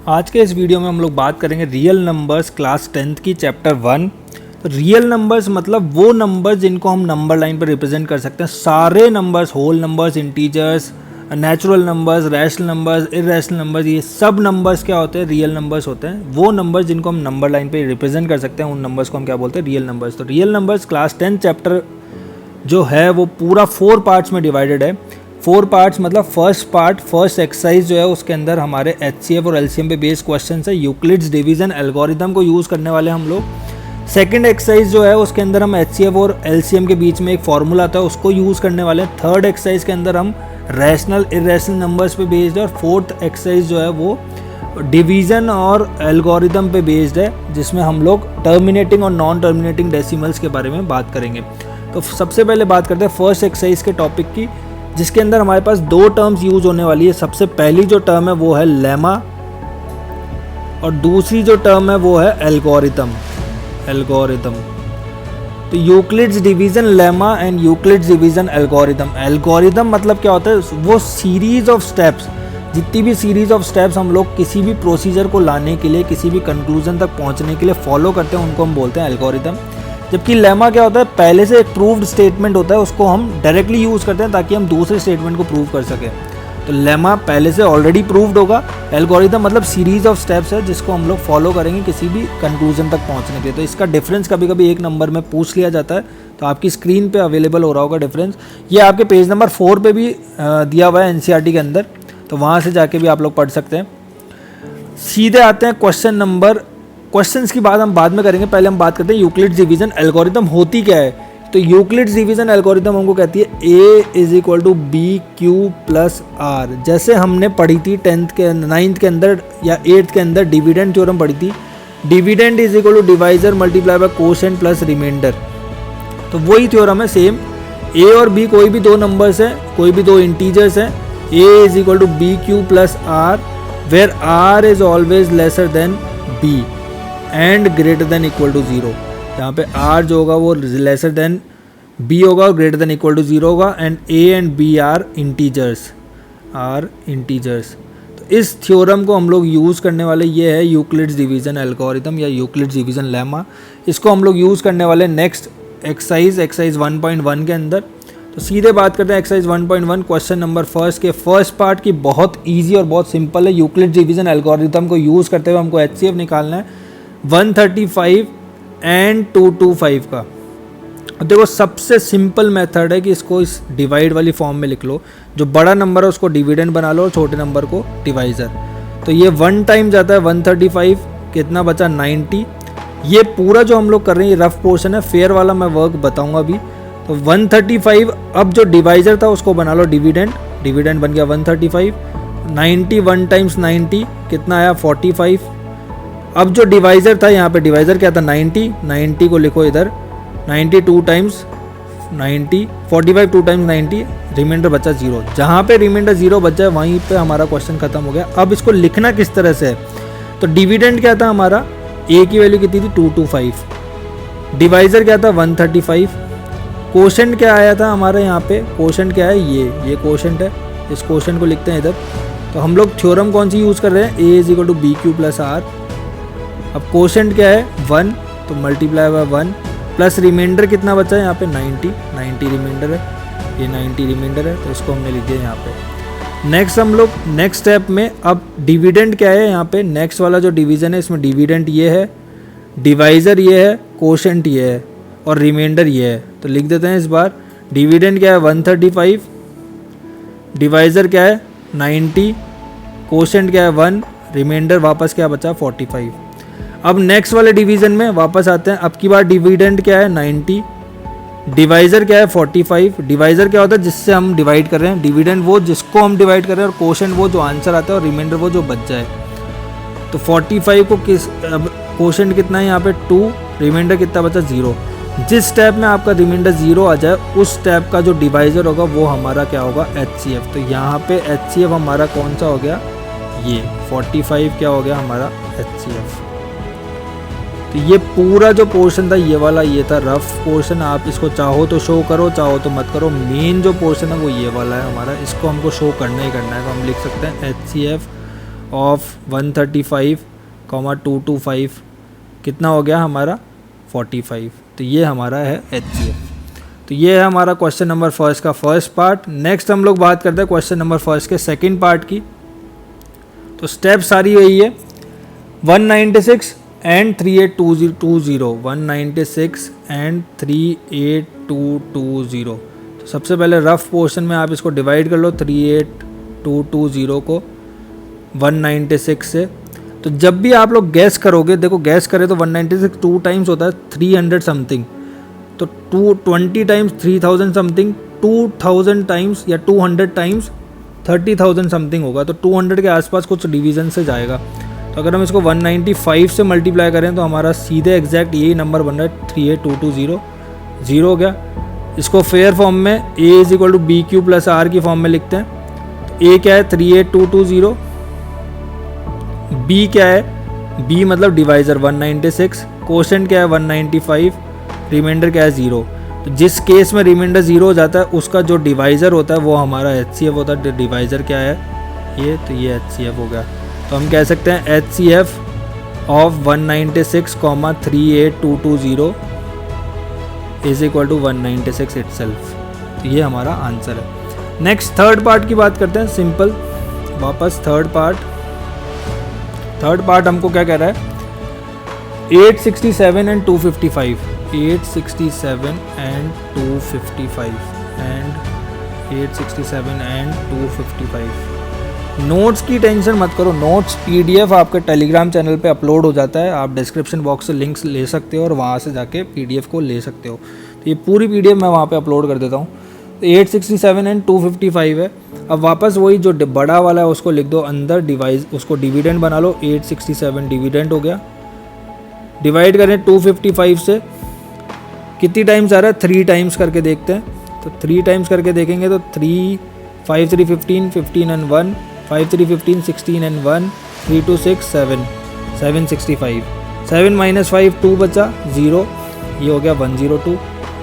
आज के इस वीडियो में हम लोग बात करेंगे रियल नंबर्स क्लास 10th की चैप्टर 1। तो रियल नंबर्स मतलब वो नंबर्स जिनको हम नंबर लाइन पर रिप्रेजेंट कर सकते हैं। सारे numbers, whole numbers, integers, natural numbers, rational numbers, irrational numbers, ये सब नंबर्स क्या होते हैं? रियल नंबर्स होते हैं। वो नंबर्स जिनको हम नंबर लाइन पे रिप्रेजेंट कर सकते हैं, उन नंबर्स को हम क्या बोलते हैं? Real numbers. तो रियल नंबर्स क्लास 10 चैप्टर जो है वो पूरा 4 पार्ट्स में डिवाइडेड है। 4 पार्ट्स मतलब फर्स्ट एक्सरसाइज जो है उसके अंदर हमारे HCF और LCM पे बेस्ड क्वेश्चन है। यूक्लिड्स डिवीजन एल्गोरिदम को यूज़ करने वाले हम लोग। सेकंड एक्सरसाइज जो है उसके अंदर हम HCF और LCM के बीच में एक फार्मूला आता है, उसको यूज़ करने वाले हैं। थर्ड एक्सरसाइज के अंदर हम रैशनल इरेशनल नंबर्स पे बेस्ड है। और फोर्थ एक्सरसाइज जो है वो डिवीज़न और एल्गोरिदम पे बेस्ड है, जिसमें हम लोग टर्मिनेटिंग और नॉन टर्मिनेटिंग डेसिमल्स के बारे में बात करेंगे। तो सबसे पहले बात करते हैं फर्स्ट एक्सरसाइज के टॉपिक की, जिसके अंदर हमारे पास 2 टर्म्स यूज होने वाली है। सबसे पहली जो टर्म है वो है लेमा और दूसरी जो टर्म है वो है एल्गोरिदम। तो Euclid's division lemma and Euclid's division algorithm. Algorithm मतलब क्या होता है? वो सीरीज ऑफ स्टेप्स, जितनी भी सीरीज ऑफ स्टेप्स हम लोग किसी भी प्रोसीजर को लाने के लिए, किसी भी कंक्लूजन तक पहुंचने के लिए फॉलो करते हैं, उनको हम बोलते हैं एल्गोरिदम। जबकि लेमा क्या होता है? पहले से एक प्रूव्ड स्टेटमेंट होता है, उसको हम डायरेक्टली यूज़ करते हैं ताकि हम दूसरे स्टेटमेंट को प्रूव कर सकें। तो लेमा पहले से ऑलरेडी प्रूव्ड होगा। एल्गोरिदम मतलब सीरीज ऑफ स्टेप्स है जिसको हम लोग फॉलो करेंगे किसी भी कंक्लूजन तक पहुंचने के लिए। तो इसका डिफरेंस कभी कभी एक नंबर में पूछ लिया जाता है, तो आपकी स्क्रीन पे अवेलेबल हो रहा होगा डिफरेंस। ये आपके पेज नंबर 4 पे भी दिया हुआ है NCERT के अंदर, तो वहाँ से जाके भी आप लोग पढ़ सकते हैं। सीधे आते हैं क्वेश्चंस की बात हम बाद में करेंगे। पहले हम बात करते हैं यूक्लिड्स डिवीजन एल्गोरिदम होती क्या है। तो यूक्लिड्स डिवीजन एल्गोरिदम हमको कहती है A = BQ + R। जैसे हमने पढ़ी थी 9th के अंदर या 8th के अंदर डिविडेंड थ्योरम पढ़ी थी। Dividend = divisor multiply by quotient plus remainder. तो वही थ्योरम है सेम। A और B कोई भी 2 नंबर्स हैं, कोई भी 2 इंटीजर्स हैं। A = BQ + R where R is always lesser than B and greater than equal to 0। यहाँ पे R जो होगा वो लेसर देन B होगा और ग्रेटर देन इक्वल टू 0 होगा। And A and B are integers. तो इस थ्योरम को हम लोग यूज़ करने वाले, ये है यूक्लिड्स डिवीजन एल्गोरिदम या यूक्लिड्स डिवीजन लेमा। इसको हम लोग यूज़ करने वाले नेक्स्ट एक्सरसाइज 1.1 के अंदर। तो सीधे बात करते हैं एक्सरसाइज 1.1 क्वेश्चन नंबर फर्स्ट के फर्स्ट पार्ट की। बहुत ईजी और बहुत सिंपल है। यूक्लिड्स डिवीजन एल्गोरिदम को यूज़ करते हुए हमको HCF निकालना है 135 एंड 225 का। देखो सबसे सिंपल मेथड है कि इसको इस डिवाइड वाली फॉर्म में लिख लो। जो बड़ा नंबर है उसको डिविडेंड बना लो और छोटे नंबर को डिवाइजर। तो ये 1 टाइम जाता है 135, कितना बचा 90। ये पूरा जो हम लोग कर रहे हैं ये रफ पोर्शन है, फेयर वाला मैं वर्क बताऊंगा अभी। तो 135, अब जो डिवाइजर था उसको बना लो डिविडेंड बन गया 135। 90 1 टाइम्स 90 कितना आया 45। अब जो डिवाइजर था, यहाँ पे डिवाइजर क्या था 90 को लिखो इधर। 90 2 टाइम्स 90, 45 2 टाइम्स 90, रिमाइंडर बचा 0। जहाँ पे रिमाइंडर 0 बच जाए वहीं पे हमारा क्वेश्चन खत्म हो गया। अब इसको लिखना किस तरह से है? तो डिविडेंड क्या था हमारा? A की वैल्यू कितनी थी 225। डिवाइजर क्या था 135। कोशेंट क्या आया था हमारा? यहाँ पे कोशेंट क्या है? ये कोशेंट है। इस कोशेंट को लिखते हैं इधर। तो हम लोग थ्योरम कौन सी यूज़ कर रहे हैं? A = BQ + R। अब कोशेंट क्या है 1, तो मल्टीप्लाई बाय 1 प्लस रिमाइंडर कितना बचा है यहाँ पे 90 रिमाइंडर है। ये 90 रिमाइंडर है, तो इसको हमने लिख दिया यहाँ पे। नेक्स्ट हम लोग नेक्स्ट स्टेप में, अब डिविडेंड क्या है यहाँ पे? नेक्स्ट वाला जो डिवीजन है इसमें डिविडेंड ये है, डिवाइजर ये है, कोशेंट ये है और रिमाइंडर ये है। तो लिख देते हैं इस बार। डिविडेंड क्या है 135, डिवाइजर क्या है 90, कोशेंट क्या है 1, रिमाइंडर वापस क्या बचा 45। अब नेक्स्ट वाले डिवीजन में वापस आते हैं। अब की बार डिविडेंड क्या है 90, डिवाइजर क्या है 45। डिवाइजर क्या होता है? जिससे हम डिवाइड कर रहे हैं। डिविडेंड वो जिसको हम डिवाइड कर रहे हैं और कोशेंट वो जो आंसर आता है और रिमाइंडर वो जो बच जाए। तो 45 को कोशेंट कितना है यहाँ पे 2, रिमाइंडर कितना बचा 0। जिस स्टेप में आपका रिमाइंडर 0 आ जाए उस स्टेप का जो डिवाइजर होगा वो हमारा क्या होगा? HCF। तो यहाँ पे HCF हमारा कौन सा हो गया? ये 45 क्या हो गया हमारा? HCF। तो ये पूरा जो पोर्शन था ये वाला, ये था रफ पोर्शन। आप इसको चाहो तो शो करो, चाहो तो मत करो। मेन जो पोर्शन है वो ये वाला है हमारा, इसको हमको शो करना ही करना है। तो हम लिख सकते हैं HCF ऑफ 135,225 कितना हो गया हमारा 45। तो ये हमारा है HCF। तो ये है हमारा क्वेश्चन नंबर फर्स्ट का फर्स्ट पार्ट। नेक्स्ट हम लोग बात करते हैं क्वेश्चन नंबर फर्स्ट के सेकंड पार्ट की। तो स्टेप सारी यही है 196 एंड 38220 196 एंड 38220। तो सबसे पहले रफ पोर्शन में आप इसको डिवाइड कर लो 38220 को 196 से। तो जब भी आप लोग गैस करोगे, देखो गैस करें तो 196 2 टाइम्स होता है 300 समथिंग, तो 220 टाइम्स 3000 समथिंग, 2000 टाइम्स या 200 टाइम्स 30,000 समथिंग होगा। तो 200 के आसपास कुछ डिवीज़न से जाएगा। तो अगर हम इसको 195 से मल्टीप्लाई करें तो हमारा सीधे एग्जैक्ट यही नंबर बन रहा है 38220 0 हो गया। इसको फेयर फॉर्म में a is equal to B Q plus R की फॉर्म में लिखते हैं। तो a क्या है 38220, b क्या है, b मतलब डिवाइज़र 196, कोशेंट क्या है 195, रिमाइंडर क्या है 0। तो जिस केस में रिमाइंडर 0 हो जाता है उसका जो डिवाइज़र होता है वो हमारा HCF होता है। डिवाइज़र क्या है ये, तो ये HCF हो गया। तो हम कह सकते हैं HCF of 196, 38220 is equal to 196 itself. तो ये हमारा आंसर है। नेक्स्ट थर्ड पार्ट की बात करते हैं। सिंपल वापस थर्ड पार्ट हमको क्या कह रहा है 867 and 255 867 and 255 and 867 and 255। Notes की टेंशन मत करो, नोट्स PDF आपके टेलीग्राम चैनल पे अपलोड हो जाता है। आप डिस्क्रिप्शन बॉक्स से लिंक्स ले सकते हो और वहाँ से जाके PDF को ले सकते हो। तो ये पूरी PDF मैं वहाँ पे अपलोड कर देता हूँ। तो 867 एंड 255 है। अब वापस वही जो बड़ा वाला है उसको लिख दो अंदर, डिवाइस उसको डिविडेंड बना लो। 867 डिविडेंड हो गया, डिवाइड करें 255 से, कितनी टाइम्स आ रहा है 3 टाइम्स करके देखते हैं। तो 3 टाइम्स करके देखेंगे तो 3 5 3 15 15 एंड 1 5 3 15 16 एंड 1 3 2 6 7 765 7 माइनस 5 2 बचा 0, ये हो गया 102।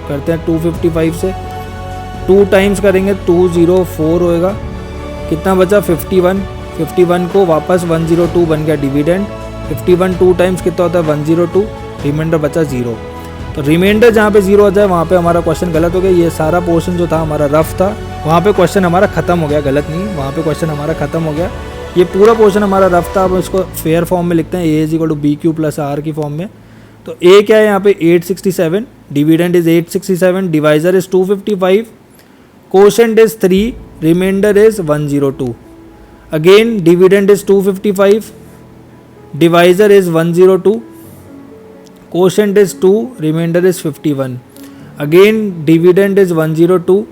करते हैं 255 से 2 टाइम्स करेंगे 204 होएगा, कितना बचा 51। 51 को वापस 102 बन गया डिविडेंड। 51 2 टाइम्स कितना होता है 102, रिमाइंडर बचा 0। तो रिमाइंडर जहाँ पे 0 हो जाए वहाँ पे हमारा क्वेश्चन गलत हो गया। ये सारा पोर्शन जो था हमारा रफ था, वहाँ पे क्वेश्चन हमारा ख़त्म हो गया, गलत नहीं, वहाँ पे क्वेश्चन हमारा ख़त्म हो गया। ये पूरा पोर्शन हमारा रफ था। अब इसको फेयर फॉर्म में लिखते हैं a is equal to B Q plus R की फॉर्म में। तो a क्या है यहाँ पे 867, dividend is 867, divisor is 255, quotient is 3, remainder is 102। Again dividend is 255, divisor is 102, quotient is 2, remainder is 51. Again dividend is 102,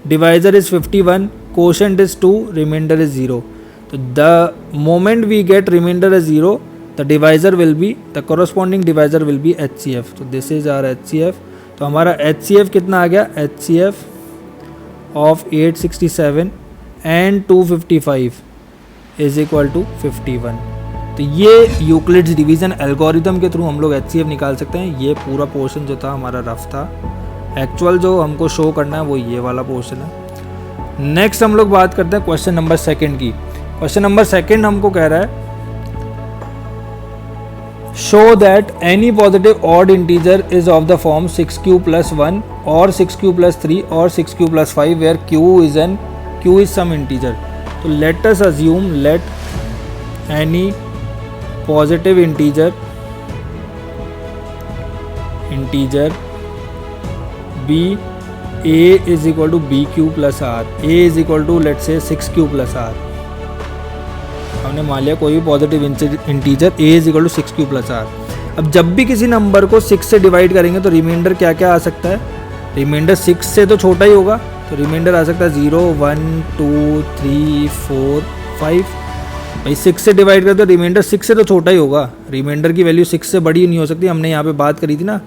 divisor is 51, quotient is 2, remainder is 0. So the moment we get remainder as 0, the corresponding divisor will be HCF. So this is our HCF. तो हमारा HCF कितना आ गया, HCF of 867 and 255 is equal to 51. तो ये Euclid's division algorithm के through हम लोग HCF निकाल सकते हैं। ये पूरा पोर्शन जो था हमारा रफ था, एक्चुअल जो हमको शो करना है वो ये वाला पोर्शन है। नेक्स्ट हम लोग बात करते हैं क्वेश्चन नंबर सेकंड की। क्वेश्चन नंबर सेकंड हमको कह रहा है show that any positive odd integer is of the form 6q plus 1 और 6q plus 3 और 6q plus 5 where q is some integer. तो let us assume let any positive integer b a is equal to bq plus r, a is equal to let's say 6q plus r। हमने मान लिया कोई भी positive integer a is equal to 6q plus r। अब जब भी किसी number को 6 से डिवाइड करेंगे तो रिमाइंडर क्या क्या आ सकता है, रिमाइंडर 6 से तो छोटा ही होगा। तो रिमाइंडर आ सकता है 0 1 2 3 4 5। भाई 6 से डिवाइड करते तो रिमाइंडर 6 से तो छोटा ही होगा, रिमाइंडर की वैल्यू 6 से बड़ी नहीं हो सकती। हमने यहाँ पे बात करी थी ना,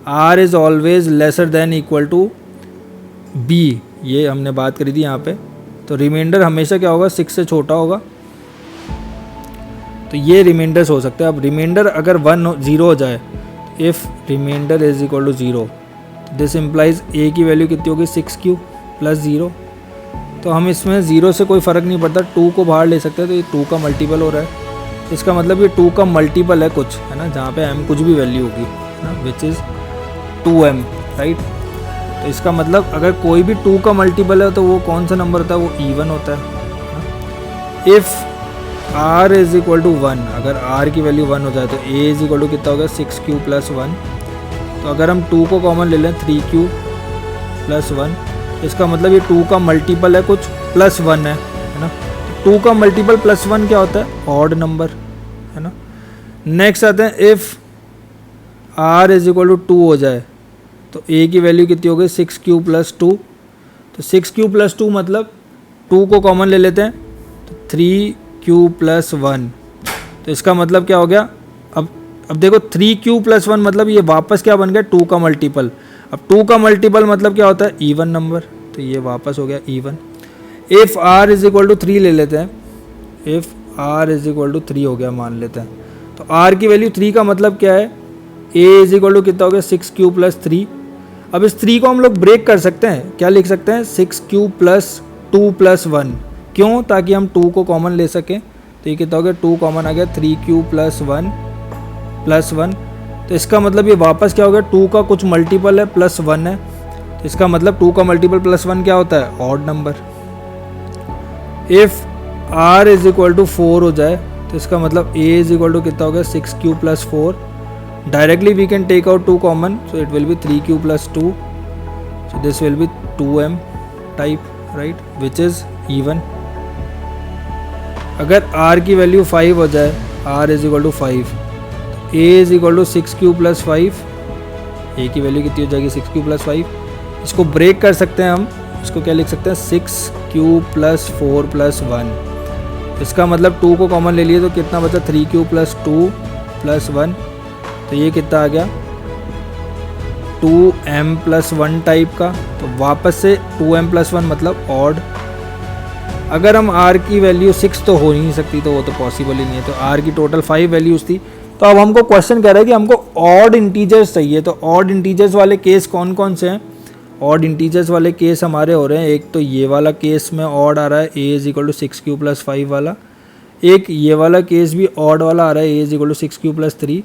r is always lesser than equal to b, ये हमने बात करी थी यहाँ पे। तो रिमाइंडर हमेशा क्या होगा 6 से छोटा होगा। तो ये रिमाइंडर्स हो सकते हैं। अब रिमाइंडर अगर 0 हो जाए, if remainder is equal to 0, this implies a की वैल्यू कितनी होगी 6q plus 0। तो हम इसमें 0 से कोई फ़र्क नहीं पड़ता, 2 को बाहर ले सकते हैं, तो ये 2 का मल्टीपल हो रहा है। इसका मतलब ये 2 का मल्टीपल है कुछ, है ना, जहाँ पे m कुछ भी वैल्यू होगी, है ना, विच इज़ 2m, राइट। तो इसका मतलब अगर कोई भी 2 का मल्टीपल है तो वो कौन सा नंबर होता है, वो even होता है। If r is equal to 1, अगर r की वैल्यू 1 हो जाए तो a इज इक्वल टू कितना होगा 6q प्लस 1। तो अगर हम 2 को कॉमन ले लें 3q प्लस 1, इसका मतलब ये 2 का मल्टीपल है कुछ प्लस 1 है ना। 2 का मल्टीपल प्लस 1 क्या होता है, ऑड नंबर, है ना। नेक्स्ट आते हैं if r is equal to 2 हो जाए तो a की वैल्यू कितनी हो गई 6q प्लस 2। तो 6q प्लस 2 मतलब 2 को कॉमन ले लेते हैं तो 3q प्लस 1। तो इसका मतलब क्या हो गया, अब देखो 3q प्लस 1 मतलब ये वापस क्या बन गया 2 का मल्टीपल। अब 2 का मल्टीपल मतलब क्या होता है, इवन नंबर, तो ये वापस हो गया even. If r is equal to 3 ले लेते हैं, if r is equal to 3 हो गया मान लेते हैं, तो r की वैल्यू 3 का मतलब क्या है, a इज इक्वल टू कितना हो गया 6q प्लस 3। अब इस 3 को हम लोग ब्रेक कर सकते हैं, क्या लिख सकते हैं 6q प्लस 2 प्लस 1, क्यों, ताकि हम 2 को कॉमन ले सकें। तो ये कितना हो गया 2 कॉमन आ गया 3q प्लस 1 प्लस 1। तो इसका मतलब ये वापस क्या हो गया 2 का कुछ मल्टीपल है प्लस 1 है। तो इसका मतलब 2 का मल्टीपल प्लस 1 क्या होता है, odd number. If r is equal to 4 हो जाए तो इसका मतलब a इज इक्वल टू कितना हो गया 6q plus 4। Directly we can take out 2 common, so it will be 3q plus 2, so this will be 2m type, right, which is even. अगर r की वैल्यू 5 हो जाए, r is equal to 5, a is equal to 6q plus 5, a की value कितनी हो जाएगी 6q plus 5। इसको break कर सकते हैं हम, इसको क्या लिख सकते हैं 6q प्लस 4 प्लस 1। इसका मतलब 2 को कॉमन ले लिए तो कितना बचा 3q प्लस 2 प्लस 1। तो ये कितना आ गया 2m प्लस 1 टाइप का। तो वापस से 2m प्लस 1 मतलब ऑड। अगर हम r की वैल्यू 6 तो हो ही नहीं सकती, तो वो तो पॉसिबल ही नहीं है। तो r की टोटल 5 वैल्यूज़ थी। तो अब हमको क्वेश्चन कह रहा है कि हमको ऑड इंटीजर्स चाहिए। तो ऑड इंटीजर्स वाले केस कौन कौन से हैं, ऑड इंटीजर्स वाले केस हमारे हो रहे हैं, एक तो ये वाला केस में ऑड आ रहा है a is equal to 6q plus 5 वाला, एक ये वाला केस भी ऑड वाला आ रहा है a is equal to 6q plus 3,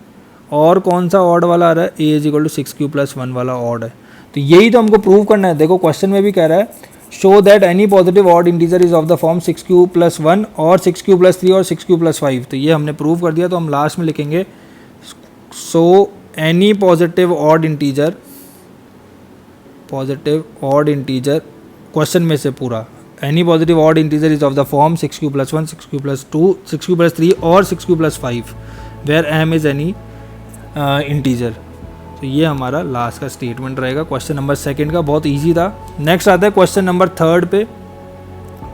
और कौन सा ऑड वाला आ रहा है a is equal to 6q plus 1 वाला ऑड है। तो यही तो हमको प्रूव करना है। देखो क्वेश्चन में भी कह रहा है show that any positive odd integer is of the form 6q plus 1 और 6q प्लस 3 और 6q प्लस 5। तो ये हमने प्रूव कर दिया। तो हम लास्ट में लिखेंगे so any positive odd integer question में से पूरा any positive odd integer is of the form 6q plus 1 6q plus 2 6q plus 3 और 6q plus 5 where m is any integer. तो ये हमारा लास्ट का स्टेटमेंट रहेगा क्वेश्चन नंबर 2 का। बहुत इजी था। नेक्स्ट आता है क्वेश्चन नंबर 3 पे।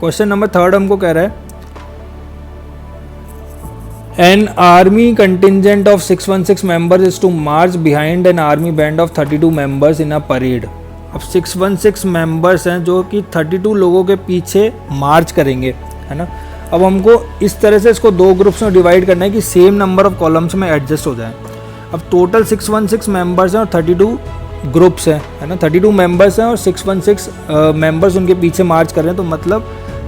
क्वेश्चन नंबर 3 हमको कह रहा है an army contingent of 616 members is to march behind an army band of 32 members in a parade. अब 616 मेंबर्स हैं जो कि 32 लोगों के पीछे मार्च करेंगे, है ना। अब हमको इस तरह से इसको 2 ग्रुप्स में डिवाइड करना है कि सेम नंबर ऑफ कॉलम्स में एडजस्ट हो जाए। अब टोटल 616 मेंबर्स हैं और 32 ग्रुप्स हैं, है ना। 32 मेंबर्स हैं और 616 मेंबर्स उनके पीछे मार्च कर रहे हैं। तो मतलब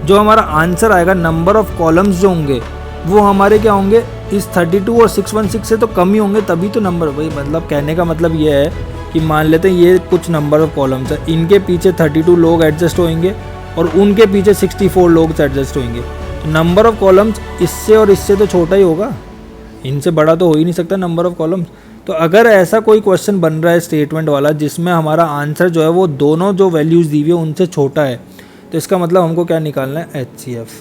जो हमारा आंसर आएगा, नंबर ऑफ कॉलम्स जो होंगे वो हमारे क्या होंगे, इस 32 और 616 से तो कम ही होंगे, तभी तो नंबर। भाई मतलब कहने का मतलब ये है कि मान लेते हैं ये कुछ नंबर ऑफ कॉलम्स है, इनके पीछे 32 लोग एडजस्ट होंगे और उनके पीछे 64 लोग एडजस्ट होंगे। तो नंबर ऑफ कॉलम्स इससे और इससे तो छोटा ही होगा, इनसे बड़ा तो हो ही नहीं सकता नंबर ऑफ कॉलम्स। तो अगर ऐसा कोई क्वेश्चन बन रहा है स्टेटमेंट वाला जिसमें हमारा आंसर जो है वो दोनों जो वैल्यूज़ दी हुई है उनसे छोटा है, तो इसका मतलब हमको क्या निकालना है, HCF।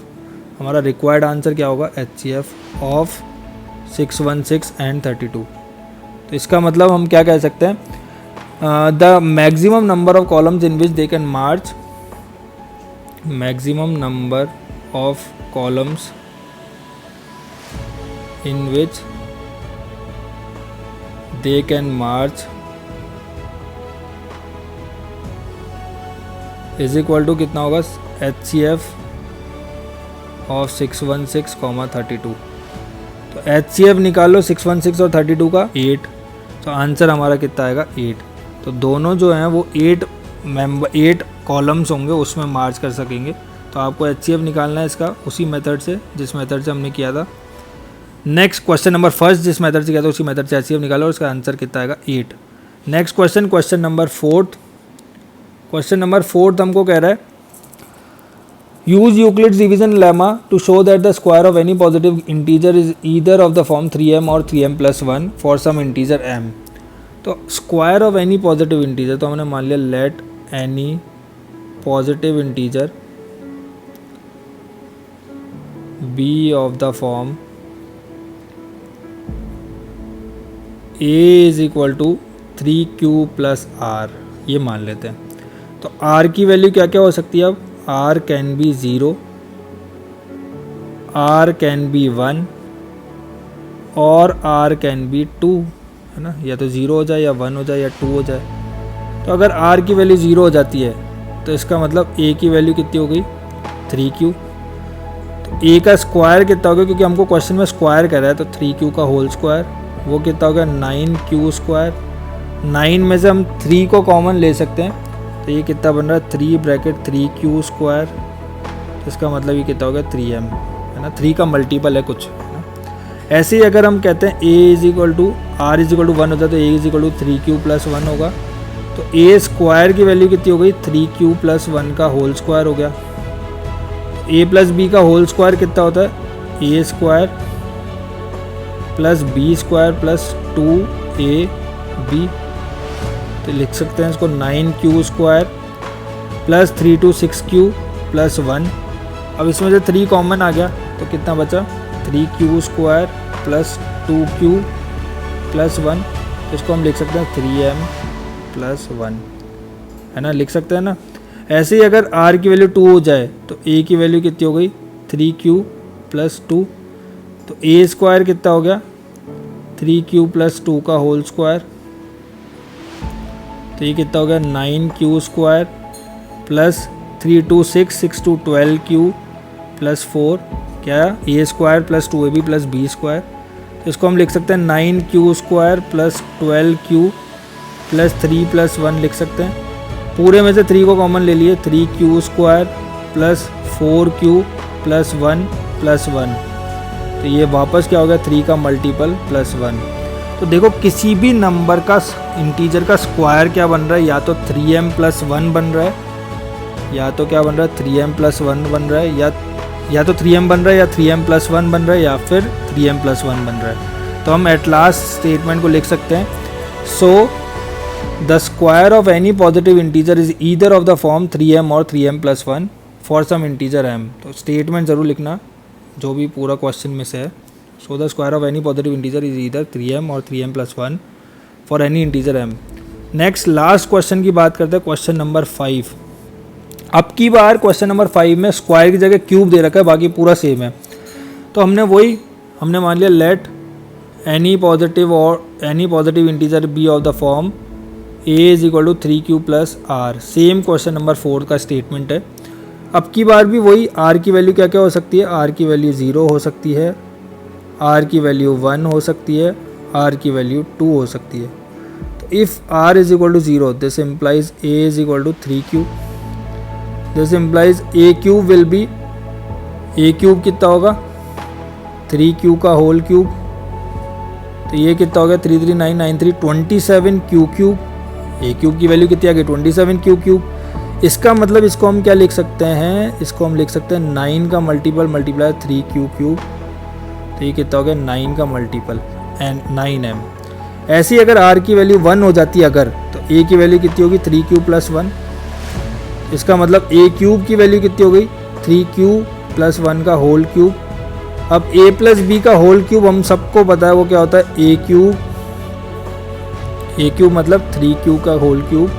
हमारा रिक्वायर्ड आंसर क्या होगा, HCF ऑफ 616 एंड 32। तो इसका मतलब हम क्या कह सकते हैं, the maximum number of columns in which they can March, maximum number of columns in which they can march is equal to कितना होगा, HCF of 616, 32। तो HCF निकालो 616 और 32 का 8। तो आंसर हमारा कितना आएगा 8। तो दोनों जो हैं वो 8 कॉलम्स होंगे उसमें मार्च कर सकेंगे। तो आपको HCF निकालना है इसका उसी मेथड से जिस मेथड से हमने किया था। नेक्स्ट क्वेश्चन नंबर फर्स्ट जिस मेथड से किया था उसी मेथड से HCF निकालो और इसका आंसर कितना आएगा 8। Next question number fourth. Question number fourth हमको कह रहा है use Euclid's division lemma to show that the square of any positive integer is either of the form 3m और 3m+1 for some integer m। तो square of any positive integer, तो हमने मान लिया let any positive integer be of the form a is equal to 3q + r, ये मान लेते हैं। तो r की वैल्यू क्या क्या हो सकती है? अब r can be 0, r can be 1 और r कैन बी 2, है ना, या तो 0 हो जाए या 1 हो जाए या 2 हो जाए। तो अगर r की वैल्यू 0 हो जाती है तो इसका मतलब a की वैल्यू कितनी हो गई? 3q। तो a का स्क्वायर कितना हो गया, क्योंकि हमको क्वेश्चन में स्क्वायर कर रहा है, तो 3q का होल स्क्वायर वो कितना हो गया? 9q²। 9 में से हम 3 को कॉमन ले सकते हैं, तो ये कितना बन रहा है? 3 तो इसका मतलब ये कितना हो गया? 3m, है ना, 3 का मल्टीपल है कुछ, है ना। ऐसे ही अगर हम कहते हैं a is equal to r is equal to 1 होता है तो a is equal to 3q+1 होगा। तो a स्क्वायर की वैल्यू कितनी हो गई? 3q+1 का होल स्क्वायर हो गया। a + b का होल स्क्वायर कितना होता है? a² + b² + 2ab, तो लिख सकते हैं इसको 9q² + 3 to 6q + 1। अब इसमें से 3 कॉमन आ गया तो कितना बचा? 3q² + 2q + 1, तो इसको हम लिख सकते हैं 3m+1, है ना, लिख सकते हैं ना। ऐसे ही अगर r की वैल्यू 2 हो जाए तो a की वैल्यू कितनी हो गई? 3q + 2, तो a² कितना हो गया? 3q + 2 का होल स्क्वायर, तो ये कितना हो गया? 9q² + 3 to 6, 6 to 12q + 4, क्या? a² + 2ab + b², तो इसको हम लिख सकते हैं 9q² + 12q + 3 + 1 लिख सकते हैं। पूरे में से 3 को कॉमन ले लिए, 3q² + 4q + 1 + 1, तो ये वापस क्या हो गया? 3 का मल्टीपल +1। तो देखो किसी भी नंबर का इंटीजर का स्क्वायर क्या बन रहा है? या तो 3m+1 बन रहा है, या तो क्या बन रहा है? 3m+1 बन रहा है, या तो 3m बन रहा है, या 3m+1 बन रहा है, या फिर 3m+1 बन रहा है। तो हम एट लास्ट स्टेटमेंट को लिख सकते हैं, so the square of any positive integer is either of the form 3m और 3m+1 for some integer m। तो स्टेटमेंट ज़रूर लिखना जो भी पूरा क्वेश्चन में से है। So the square of any positive integer is either 3m और 3m+1 for any integer m। Next last question की बात करते हैं, क्वेश्चन नंबर 5। अब की बार क्वेश्चन नंबर 5 में स्क्वायर की जगह क्यूब दे रखा है, बाकी पूरा सेम है। तो हमने मान लिया let any positive integer be of the form a is equal to 3q + r। Same question number 4 का स्टेटमेंट है। अब की बार भी वही, r की वैल्यू क्या क्या हो सकती है? r की वैल्यू 0 हो सकती है, r की वैल्यू 1 हो सकती है, r की वैल्यू 2 हो सकती है। तो if r is equal to 0 this implies a is equal to 3q, this implies a³ will be, a³ कितना होगा? 3q का होल क्यूब, तो ये कितना हो गया? 3 3 9 9 3 27q³। a³ की वैल्यू कितनी आ गई? 27q³। इसका मतलब इसको हम क्या लिख सकते हैं? इसको हम लिख सकते हैं 9 का मल्टीपल मल्टीप्लाई 3q³, तो ये कितना हो गया? 9 का मल्टीपल एंड 9m। ऐसी अगर r की वैल्यू 1 हो जाती है अगर, तो a की वैल्यू कितनी होगी? 3q + 1। इसका मतलब a³ की वैल्यू कितनी हो गई? 3q + 1 का होल क्यूब। अब a + b का होल क्यूब हम सबको पता है वो क्या होता है? a³ मतलब 3q का होल क्यूब।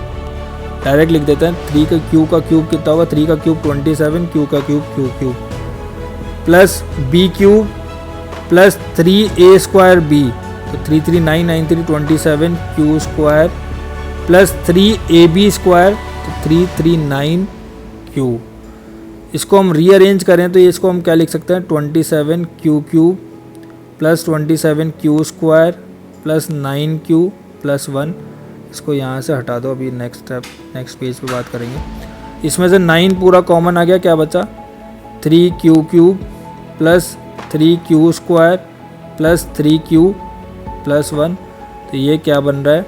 डायरेक्ट लिख देते हैं, 3 का q का क्यूब कितना होगा? 3 का क्यूब 27, q का cube q³ plus b³ plus 3a²b, तो 3 3 9 9 3 27q² प्लस 3ab², तो 3 3 9q। इसको हम रीअरेंज करें तो इसको हम क्या लिख सकते हैं? 27q³ plus 27q² plus 9q plus 1। इसको यहाँ से हटा दो, अभी नेक्स्ट पेज पे बात करेंगे। इसमें से 9 पूरा कॉमन आ गया, क्या बचा? 3q cube plus 3q square plus 3q plus 1, तो ये क्या बन रहा है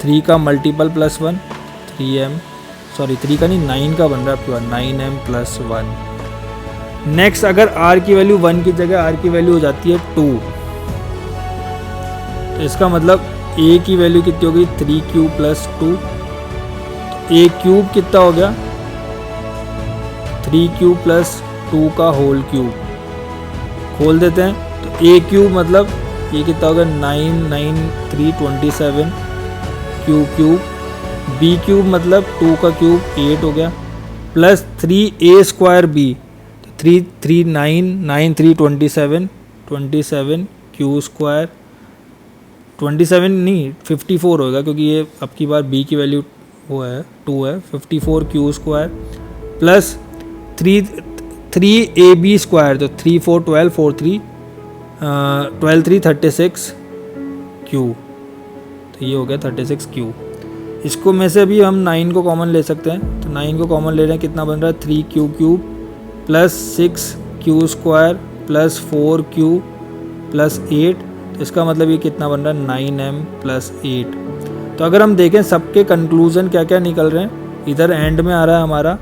3 का मल्टीपल प्लस 1 3m, सॉरी 3 का नहीं 9 का बन रहा है आपके पास 9m प्लस 1। नेक्स्ट अगर r की वैल्यू 1 की जगह r की वैल्यू हो जाती है 2, तो इसका मतलब a की वैल्यू कितनी होगी 3q प्लस 2, तो a क्यूब कितना हो गया 3q प्लस 2 का होल क्यूब, खोल देते हैं तो a क्यूब मतलब ये कितना होगा 9 9 3 27 q क्यूब, b क्यूब मतलब 2 का क्यूब 8 हो गया plus 3a square b, 3 3 9 9 3 27 27 q square 27 नहीं 54 होगा क्योंकि ये अब की बार b की वैल्यू वो है 2 है 54 q square plus 3ab square, तो 3 4 12 4 3 12 3 36 q, तो ये हो गया 36 q। इसको में से भी हम 9 को कॉमन ले सकते हैं, तो 9 को कॉमन ले रहे हैं कितना बन रहा है 3q cube plus 6q square plus 4q plus 8, तो इसका मतलब ये कितना बन रहा है 9m प्लस 8। तो अगर हम देखें सबके कंक्लूजन क्या क्या निकल रहे हैं, इधर एंड में आ रहा है हमारा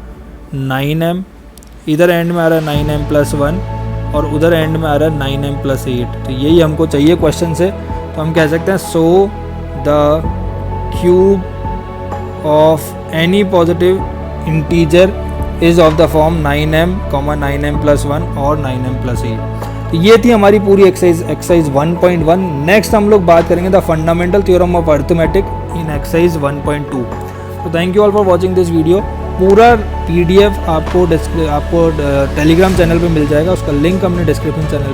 9m, इधर एंड में आ रहा है 9m प्लस 1 और उधर एंड में आ रहा है 9m प्लस 8, तो यही हमको चाहिए क्वेश्चन से। तो हम कह सकते हैं so the cube of any positive integer is of the form 9m, 9m plus 1 और 9m प्लस 8। तो ये थी हमारी पूरी एक्सरसाइज 1.1। नेक्स्ट हम लोग बात करेंगे the fundamental theorem of arithmetic in exercise 1.2। तो thank you all for watching this video. पूरा PDF आपको टेलीग्राम चैनल पे मिल जाएगा, उसका लिंक हमने डिस्क्रिप्शन चैनल